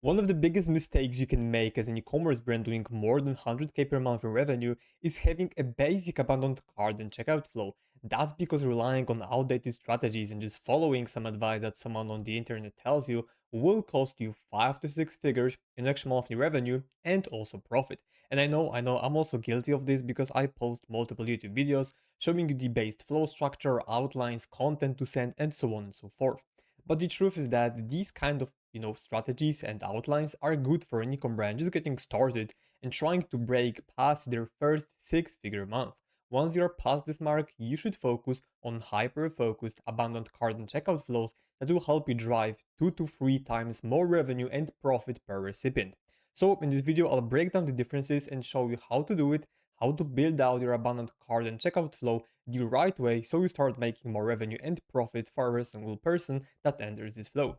One of the biggest mistakes you can make as an e-commerce brand doing more than 100k per month in revenue is having a basic abandoned cart and checkout flow. That's because relying on outdated strategies and just following some advice that someone on the internet tells you will cost you 5 to 6 figures in extra monthly revenue and also profit. And I know, I'm also guilty of this because I post multiple YouTube videos showing you the base flow structure, outlines, content to send, and so on and so forth. But the truth is that these kind of strategies and outlines are good for an e-com brand just getting started and trying to break past their first six-figure month. Once you're past this mark, you should focus on hyper-focused abandoned cart and checkout flows that will help you drive 2 to 3 times more revenue and profit per recipient. So in this video, I'll break down the differences and show you how to do it, how to build out your abandoned cart and checkout flow the right way so you start making more revenue and profit for every single person that enters this flow.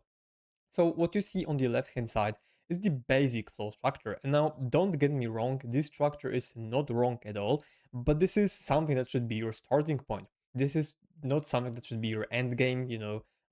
So what you see on the left hand side is the basic flow structure. And now don't get me wrong, this structure is not wrong at all, but this is something that should be your starting point. This is not something that should be your end game.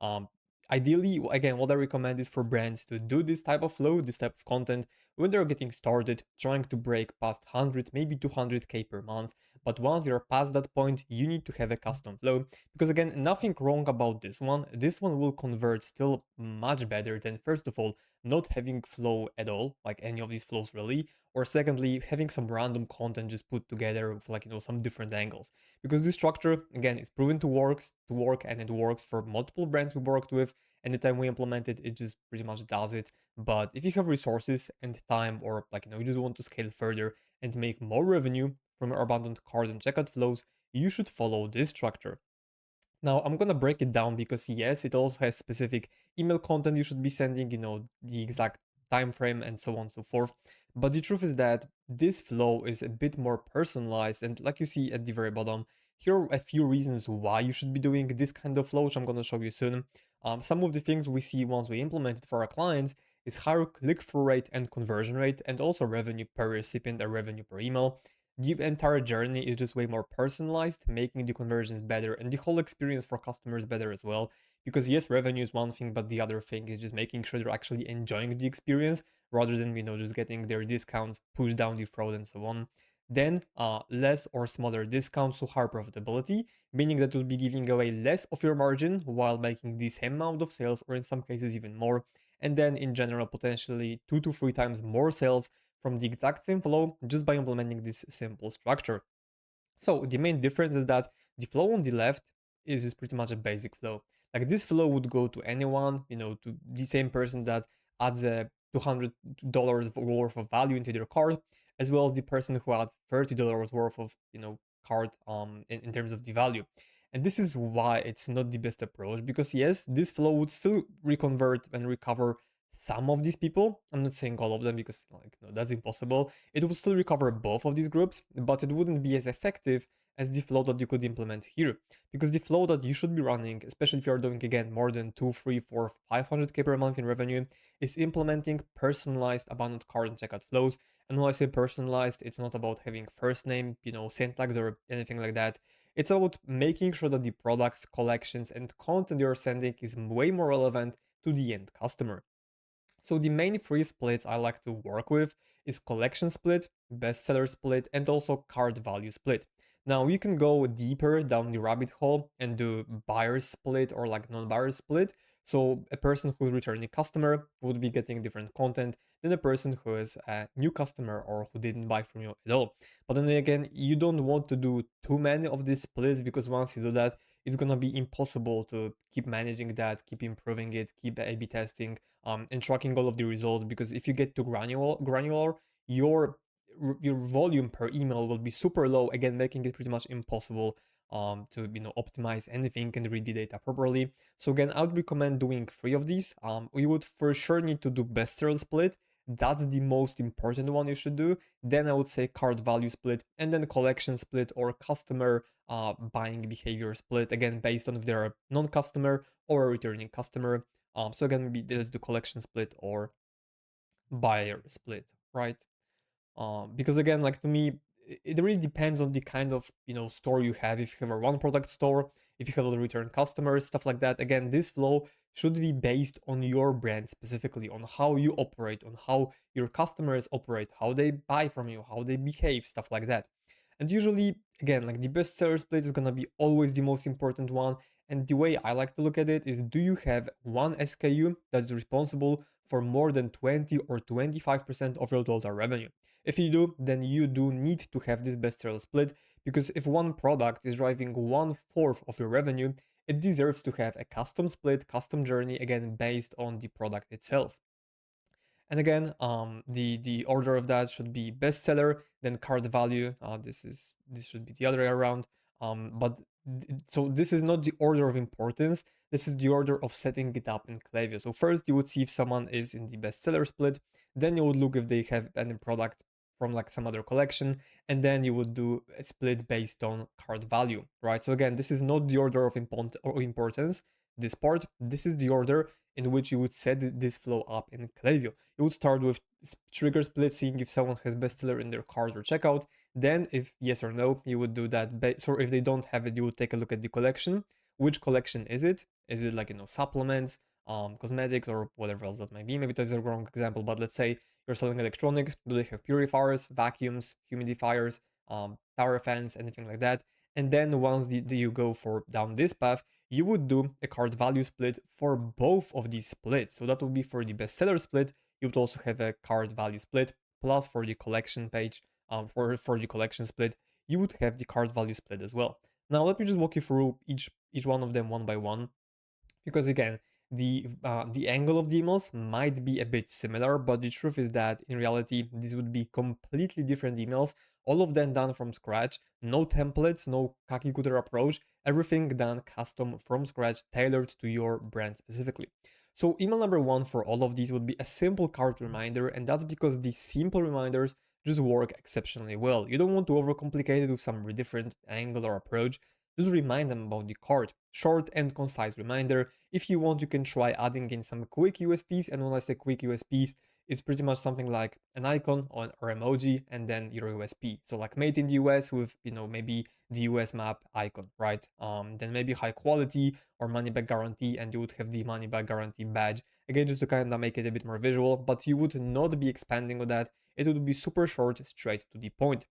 Um, Ideally, again, what I recommend is for brands to do this type of flow, this type of content when they're getting started, trying to break past 100, maybe 200k per month. But once you're past that point, you need to have a custom flow because again, nothing wrong about this one. This one will convert still much better than, first of all, not having flow at all, like any of these flows really, or secondly, having some random content just put together with some different angles. Because this structure, again, is proven to work and it works for multiple brands we worked with. Anytime we implement it, it just pretty much does it. But if you have resources and time, or you just want to scale further and make more revenue from your abandoned cart and checkout flows, you should follow this structure. Now, I'm gonna break it down because yes, it also has specific email content you should be sending, the exact time frame and so on and so forth. But the truth is that this flow is a bit more personalized, and like you see at the very bottom, here are a few reasons why you should be doing this kind of flow, which I'm gonna show you soon. Some of the things we see once we implement it for our clients is higher click-through rate and conversion rate, and also revenue per recipient and revenue per email. The entire journey is just way more personalized, making the conversions better and the whole experience for customers better as well. Because yes, revenue is one thing, but the other thing is just making sure they're actually enjoying the experience rather than just getting their discounts pushed down the throat and so on. Then less or smaller discounts to higher profitability, meaning that you'll be giving away less of your margin while making the same amount of sales, or in some cases even more. And then in general, potentially 2 to 3 times more sales from the exact same flow just by implementing this simple structure. So the main difference is that the flow on the left is just pretty much a basic flow. Like this flow would go to anyone, to the same person that adds a $200 worth of value into their cart, as well as the person who adds $30 worth of, cart in terms of the value. And this is why it's not the best approach because yes, this flow would still reconvert and recover some of these people. I'm not saying all of them because no, that's impossible. It would still recover both of these groups, but it wouldn't be as effective as the flow that you could implement here. Because the flow that you should be running, especially if you're doing again more than 2, 3, 4, 500k per month in revenue, is implementing personalized abandoned cart and checkout flows. And when I say personalized, it's not about having first name, syntax or anything like that. It's about making sure that the products, collections, and content you're sending is way more relevant to the end customer. So the main three splits I like to work with is collection split, bestseller split, and also cart value split. Now you can go deeper down the rabbit hole and do buyer split or non-buyer split. So a person who's returning customer would be getting different content than a person who is a new customer or who didn't buy from you at all. But then again, you don't want to do too many of these splits because once you do that, it's gonna be impossible to keep managing that, keep improving it, keep A/B testing, and tracking all of the results. Because if you get too granular, your your volume per email will be super low, again making it pretty much impossible to optimize anything and read the data properly. So again, I would recommend doing three of these. You would for sure need to do bestseller split. That's the most important one you should do. Then I would say cart value split, and then collection split or customer buying behavior split, again based on if they're a non-customer or a returning customer. So again, maybe let's do collection split or buyer split, right? Because again, like to me, it really depends on the kind of store you have. If you have a one product store, if you have a lot of return customers, stuff like that. Again, this flow should be based on your brand specifically, on how you operate, on how your customers operate, how they buy from you, how they behave, stuff like that. And usually, again, like the bestseller split is gonna be always the most important one. And the way I like to look at it is, do you have one SKU that's responsible for more than 20 or 25% of your total revenue? If you do, then you do need to have this bestseller split, because if one product is driving 1/4 of your revenue, it deserves to have a custom split, custom journey, again, based on the product itself. And again, the order of that should be bestseller, then cart value. This should be the other way around. So this is not the order of importance. This is the order of setting it up in Klaviyo. So first you would see if someone is in the bestseller split. Then you would look if they have any product from like some other collection, and then you would do a split based on cart value, right? So again, this is not the order of importance. This part, this is the order in which you would set this flow up in Klaviyo. You would start with trigger split, seeing if someone has bestseller in their cart or checkout. Then, if yes or no, you would do that. So if they don't have it, you would take a look at the collection. Which collection is it? Is it like, supplements, cosmetics, or whatever else that might be? Maybe that's a wrong example, but let's say you're selling electronics. Do they have purifiers, vacuums, humidifiers, tower fans, anything like that? And then once you go for down this path, you would do a cart value split for both of these splits. So that would be for the bestseller split. You would also have a cart value split, plus for the collection page, for the collection split, you would have the cart value split as well. Now let me just walk you through each one of them one by one, because again, the angle of the emails might be a bit similar, but the truth is that in reality these would be completely different emails, all of them done from scratch, no templates, no cookie cutter approach, everything done custom from scratch, tailored to your brand specifically. So email number one for all of these would be a simple cart reminder, and that's because these simple reminders just work exceptionally well. You don't want to overcomplicate it with some different angle or approach. Just remind them about the cart. Short and concise reminder. If you want, you can try adding in some quick USPs. And when I say quick USPs, it's pretty much something like an icon or emoji and then your USP. So like made in the US with, maybe the US map icon, right? Then maybe high quality or money back guarantee, and you would have the money back guarantee badge. Again, just to kind of make it a bit more visual, but you would not be expanding on that. It would be super short, straight to the point.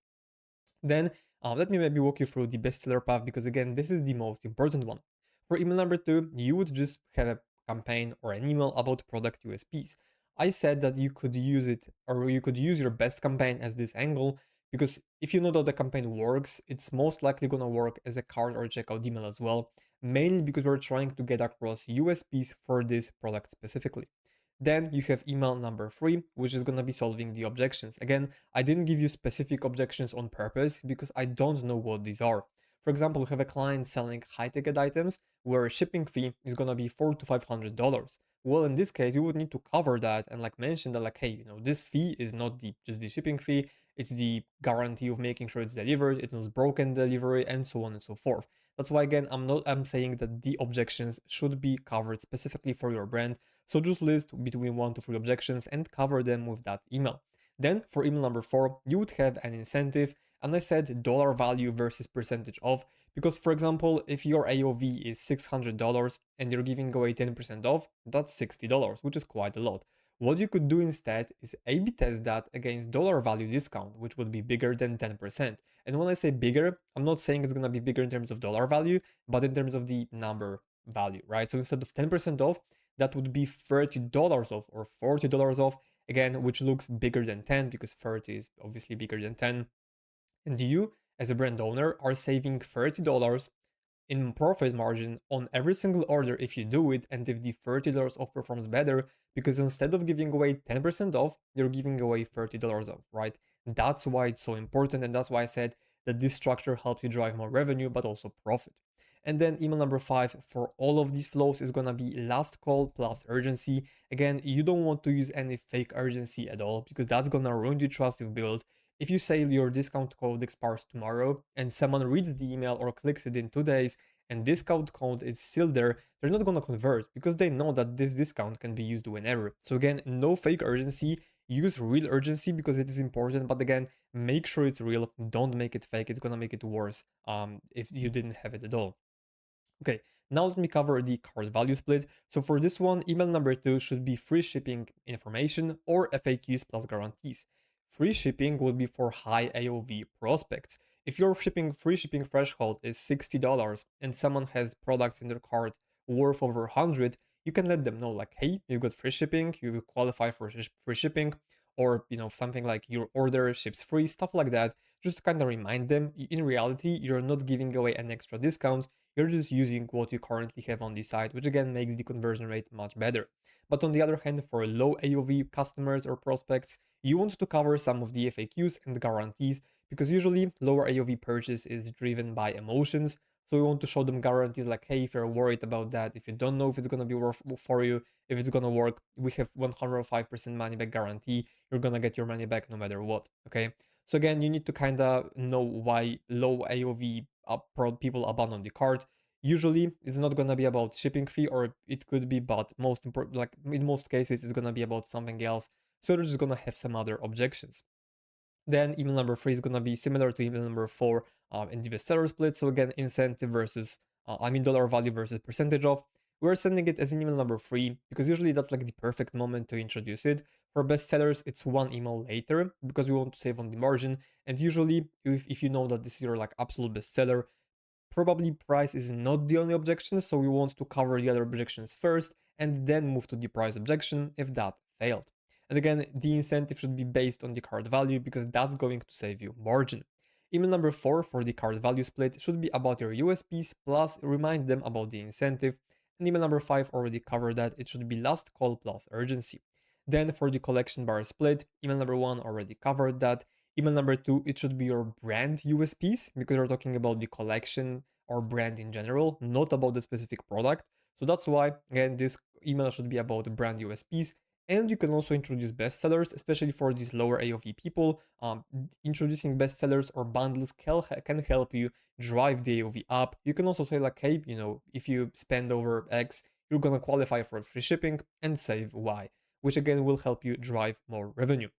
Then let me maybe walk you through the bestseller path, because again, this is the most important one. For email number two, you would just have a campaign or an email about product USPs. I said that you could use it, or you could use your best campaign as this angle, because if you know that the campaign works, it's most likely gonna work as a cart or checkout email as well, mainly because we're trying to get across USPs for this product specifically. Then you have email number three, which is going to be solving the objections. Again, I didn't give you specific objections on purpose because I don't know what these are. For example, we have a client selling high-ticket items where a shipping fee is going to be $400 to $500. Well, in this case, you would need to cover that and like mention that like, hey, this fee is not just the shipping fee. It's the guarantee of making sure it's delivered, it was broken delivery, and so on and so forth. That's why again, I'm saying that the objections should be covered specifically for your brand. So just list between 1 to 3 objections and cover them with that email. Then for email number 4, you would have an incentive, and I said dollar value versus percentage off, because for example, if your AOV is $600 and you're giving away 10% off, that's $60, which is quite a lot. What you could do instead is A/B test that against dollar value discount, which would be bigger than 10%. And when I say bigger, I'm not saying it's gonna be bigger in terms of dollar value, but in terms of the number value, right? So instead of 10% off, that would be $30 off or $40 off, again, which looks bigger than 10 because 30 is obviously bigger than 10. And you, as a brand owner, are saving $30 in profit margin on every single order if you do it, and if the $30 off performs better, because instead of giving away 10% off, you're giving away $30 off, right? That's why it's so important, and that's why I said that this structure helps you drive more revenue but also profit. And then email number 5 for all of these flows is gonna be last call plus urgency. Again, you don't want to use any fake urgency at all, because that's gonna ruin the trust you've built. If you say your discount code expires tomorrow and someone reads the email or clicks it in 2 days and discount code is still there, they're not gonna convert because they know that this discount can be used whenever. So again, no fake urgency, use real urgency because it is important, but again, make sure it's real, don't make it fake, it's gonna make it worse if you didn't have it at all. Okay, Now let me cover the cart value split. So for this one, email number 2 should be free shipping information or FAQs plus guarantees. Free shipping would be for high AOV prospects. If your free shipping threshold is $60 and someone has products in their cart worth over 100, you can let them know like, hey, you got free shipping, you qualify for free shipping, or something like your order ships free, stuff like that. Just to kind of remind them, in reality, you're not giving away an extra discount, you're just using what you currently have on the site, which again makes the conversion rate much better. But on the other hand, for low AOV customers or prospects, you want to cover some of the FAQs and guarantees, because usually lower AOV purchase is driven by emotions. So we want to show them guarantees like, hey, if you're worried about that, if you don't know if it's gonna be worth for you, if it's gonna work, we have 105% money back guarantee. You're gonna get your money back no matter what. Okay. So again, you need to kind of know why low AOV people abandon the cart. Usually, it's not gonna be about shipping fee, or it could be, but most important, like in most cases, it's gonna be about something else. So they're just gonna have some other objections. Then email number 3 is gonna be similar to email number 4 in the bestseller split. So again, incentive versus, dollar value versus percentage off. We're sending it as an email number 3 because usually that's like the perfect moment to introduce it. For bestsellers, it's one email later because we want to save on the margin. And usually, if you know that this is your like absolute bestseller, probably price is not the only objection, so we want to cover the other objections first and then move to the price objection if that failed. And again, the incentive should be based on the cart value because that's going to save you margin. Email number 4 for the cart value split should be about your USPs plus remind them about the incentive. And email number 5 already covered that, it should be last call plus urgency. Then for the collection bar split, email number 1 already covered that. Email number 2, it should be your brand USPs because we're talking about the collection or brand in general, not about the specific product. So that's why, again, this email should be about the brand USPs. And you can also introduce bestsellers, especially for these lower AOV people. Introducing bestsellers or bundles can help you drive the AOV up. You can also say like, hey, if you spend over X, you're gonna qualify for free shipping and save Y, which again will help you drive more revenue.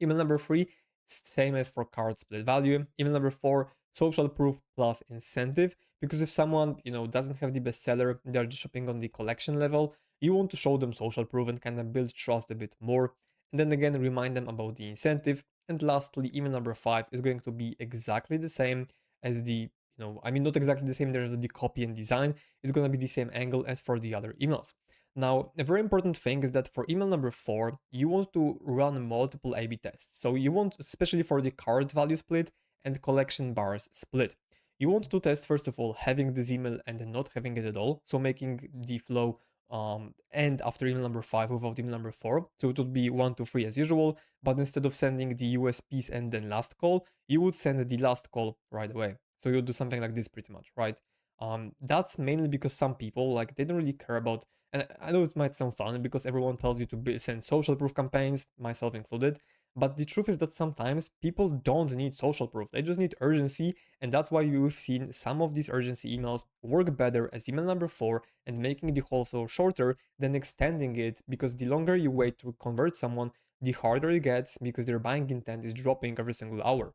Email number 3, same as for cart split value. Email number 4, social proof plus incentive. Because if someone doesn't have the bestseller, they're just shopping on the collection level, you want to show them social proof and kind of build trust a bit more. And then again, remind them about the incentive. And lastly, email number 5 is going to be exactly the same as the not exactly the same. There's the copy and design. It's going to be the same angle as for the other emails. Now, a very important thing is that for email number 4, you want to run multiple A/B tests. So you want, especially for the cart value split and collection bars split, you want to test first of all having this email and then not having it at all. So making the flow end after email number 5 without email number 4. So it would be 1 to 3 as usual, but instead of sending the USPs and then last call, you would send the last call right away. So you would do something like this pretty much, right? That's mainly because some people like they don't really care about, and I know it might sound fun because everyone tells you to send social proof campaigns, myself included. But the truth is that sometimes people don't need social proof. They just need urgency. And that's why we've seen some of these urgency emails work better as email number 4 and making the whole flow shorter than extending it, because the longer you wait to convert someone, the harder it gets because their buying intent is dropping every single hour.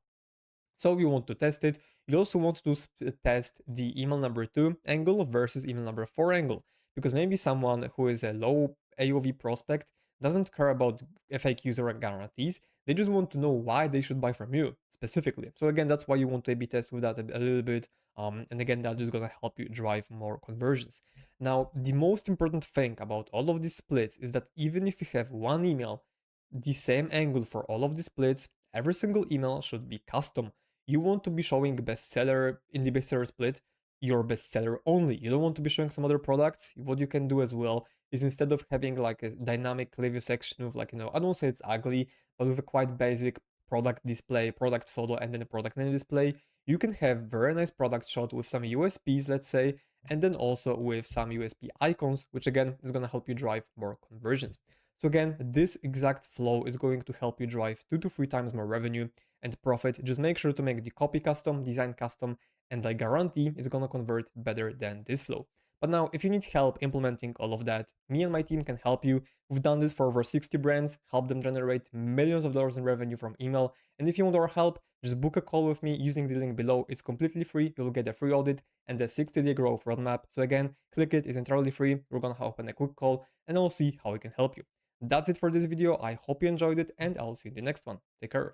So you want to test it. You also want to test the email number 2 angle versus email number 4 angle, because maybe someone who is a low AOV prospect doesn't care about FAQs or guarantees. They just want to know why they should buy from you specifically. So again, that's why you want to A/B test with that a little bit. And again, that's just gonna help you drive more conversions. Now, the most important thing about all of these splits is that even if you have one email, the same angle for all of the splits, every single email should be custom. You want to be showing bestseller in the bestseller split, your bestseller only. You don't want to be showing some other products. What you can do as well is, instead of having like a dynamic review section with like, I don't say it's ugly, but with a quite basic product display, product photo, and then a product name display, you can have very nice product shot with some USPs, let's say, and then also with some USP icons, which again is going to help you drive more conversions. So again, this exact flow is going to help you drive 2 to 3 times more revenue and profit. Just make sure to make the copy custom, design custom, and I guarantee it's gonna convert better than this flow. But now, if you need help implementing all of that, me and my team can help you. We've done this for over 60 brands, helped them generate millions of dollars in revenue from email. And if you want our help, just book a call with me using the link below. It's completely free. You'll get a free audit and a 60-day growth roadmap. So again, click it. It's entirely free. We're gonna hop on a quick call and I'll see how we can help you. That's it for this video. I hope you enjoyed it and I'll see you in the next one. Take care.